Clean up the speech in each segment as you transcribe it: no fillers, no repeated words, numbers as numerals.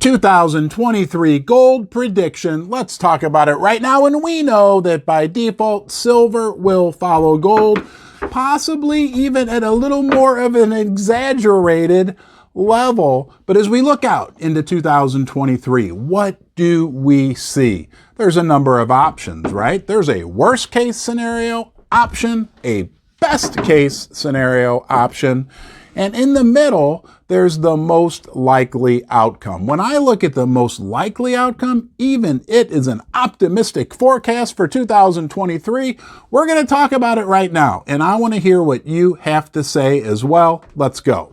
2023 gold prediction. Let's talk about it right now. And we know that by default, silver will follow gold, possibly even at a little more of an exaggerated level. But as we look out into 2023, what do we see? There's a number of options, right? There's a worst case scenario option, a best case scenario option, and in the middle, there's the most likely outcome. When I look at the most likely outcome, even it is an optimistic forecast for 2023. We're going to talk about it right now, and I want to hear what you have to say as well. Let's go.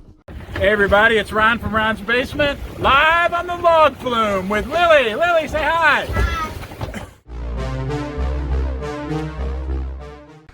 Hey everybody, it's Ron from Ron's Basement, live on the log flume with Lily. Lily, say hi.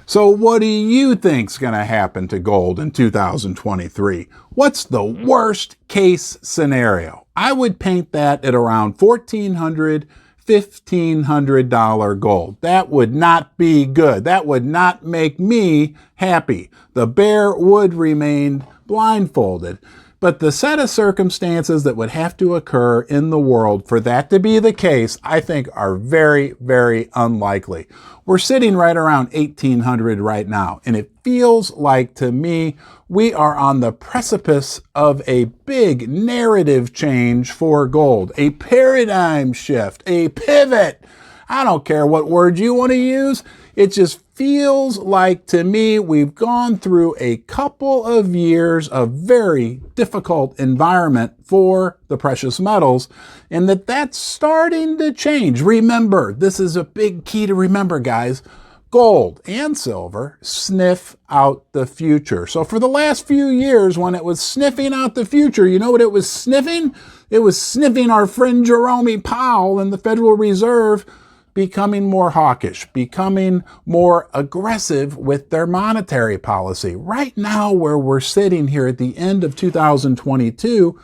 So what do you think's going to happen to gold in 2023? What's the worst case scenario? I would paint that at around $1,400, $1,500 gold. That would not be good. That would not make me happy. The bear would remain blindfolded. But the set of circumstances that would have to occur in the world for that to be the case, I think are very, very unlikely. We're sitting right around 1,800 right now, and it feels like to me we are on the precipice of a big narrative change for gold, a paradigm shift, a pivot. I don't care what word you want to use. It just feels like to me we've gone through a couple of years of very difficult environment for the precious metals, and that's starting to change. Remember, this is a big key to remember, guys. Gold and silver sniff out the future. So for the last few years, when it was sniffing out the future, you know what it was sniffing? It was sniffing our friend Jerome Powell and the Federal Reserve becoming more hawkish, becoming more aggressive with their monetary policy. Right now, where we're sitting here at the end of 2022,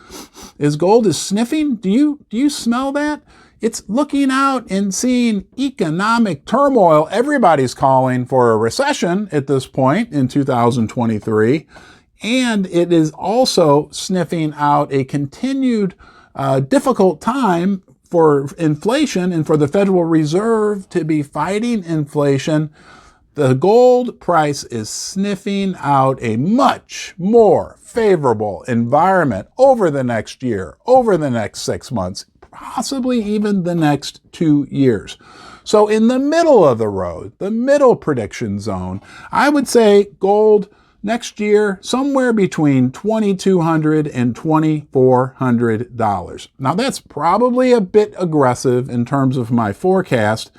is gold is sniffing. Do you smell that? It's looking out and seeing economic turmoil. Everybody's calling for a recession at this point in 2023. And it is also sniffing out a continued difficult time for inflation and for the Federal Reserve to be fighting inflation. The gold price is sniffing out a much more favorable environment over the next year, over the next 6 months, possibly even the next 2 years. So in the middle of the road, the middle prediction zone, I would say gold next year, somewhere between $2,200 and $2,400. Now that's probably a bit aggressive in terms of my forecast,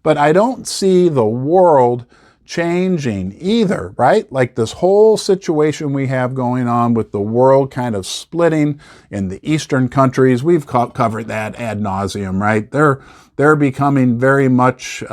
but I don't see the world changing either, right? Like this whole situation we have going on with the world kind of splitting in the Eastern countries. We've covered that ad nauseum, right? They're becoming very much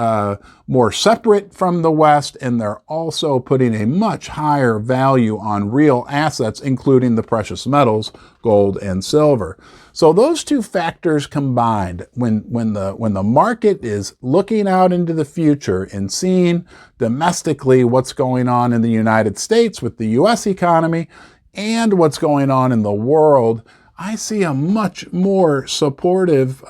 more separate from the West, and they're also putting a much higher value on real assets, including the precious metals, gold and silver. So those two factors combined, when the market is looking out into the future and seeing domestically what's going on in the United States with the U.S. economy and what's going on in the world, I see a much more supportive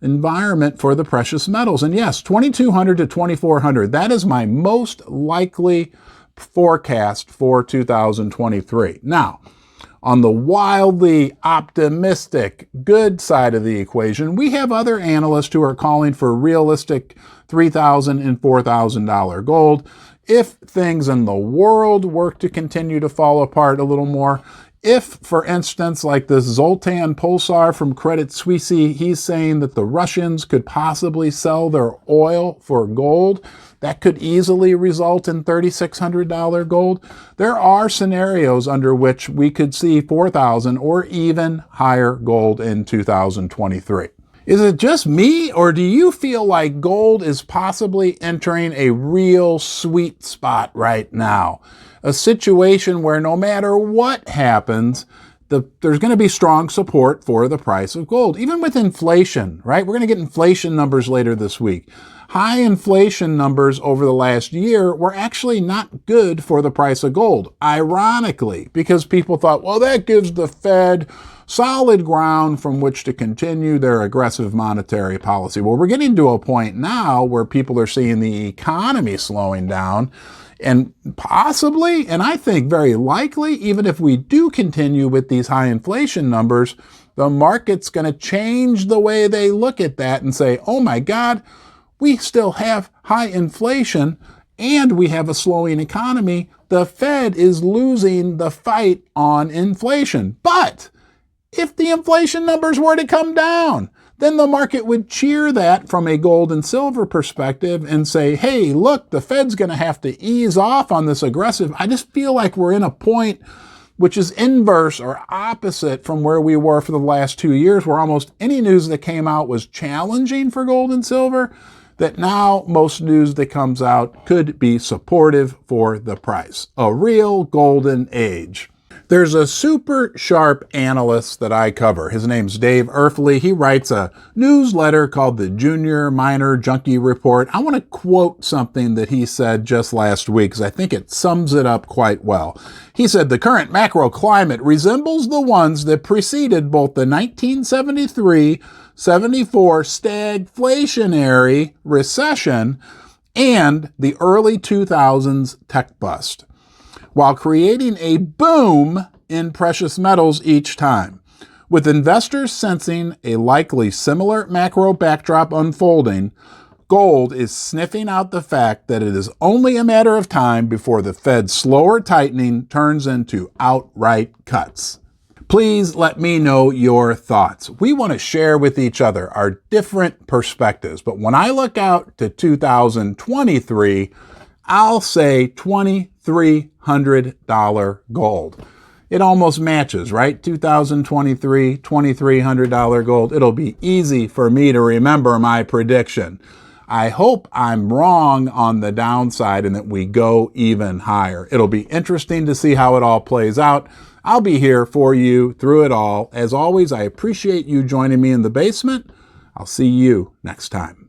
environment for the precious metals. And yes, 2,200 to 2,400, that is my most likely forecast for 2023. Now, on the wildly optimistic good side of the equation, we have other analysts who are calling for realistic $3,000 and $4,000 gold. If things in the world were to continue to fall apart a little more, if, for instance, like this Zoltan Pulsar from Credit Suisse, he's saying that the Russians could possibly sell their oil for gold, that could easily result in $3,600 gold. There are scenarios under which we could see $4,000 or even higher gold in 2023. Is it just me, or do you feel like gold is possibly entering a real sweet spot right now? A situation where no matter what happens, there's going to be strong support for the price of gold, even with inflation, right? We're going to get inflation numbers later this week. High inflation numbers over the last year were actually not good for the price of gold, ironically, because people thought, well, that gives the Fed solid ground from which to continue their aggressive monetary policy. Well, we're getting to a point now where people are seeing the economy slowing down, and possibly, and I think very likely, even if we do continue with these high inflation numbers, the market's going to change the way they look at that and say, oh my God, we still have high inflation and we have a slowing economy. The Fed is losing the fight on inflation. But if the inflation numbers were to come down, then the market would cheer that from a gold and silver perspective and say, hey, look, the Fed's going to have to ease off on this aggressive. I just feel like we're in a point which is inverse or opposite from where we were for the last 2 years, where almost any news that came out was challenging for gold and silver, that now most news that comes out could be supportive for the price. A real golden age. There's a super sharp analyst that I cover. His name's Dave Earthley. He writes a newsletter called the Junior Miner Junkie Report. I want to quote something that he said just last week because I think it sums it up quite well. He said, the current macro climate resembles the ones that preceded both the 1973-74 stagflationary recession and the early 2000s tech bust, while creating a boom in precious metals each time. With investors sensing a likely similar macro backdrop unfolding, gold is sniffing out the fact that it is only a matter of time before the Fed's slower tightening turns into outright cuts. Please let me know your thoughts. We want to share with each other our different perspectives, but when I look out to 2023, I'll say $2,300 gold. It almost matches, right? 2023, $2,300 gold. It'll be easy for me to remember my prediction. I hope I'm wrong on the downside and that we go even higher. It'll be interesting to see how it all plays out. I'll be here for you through it all. As always, I appreciate you joining me in the basement. I'll see you next time.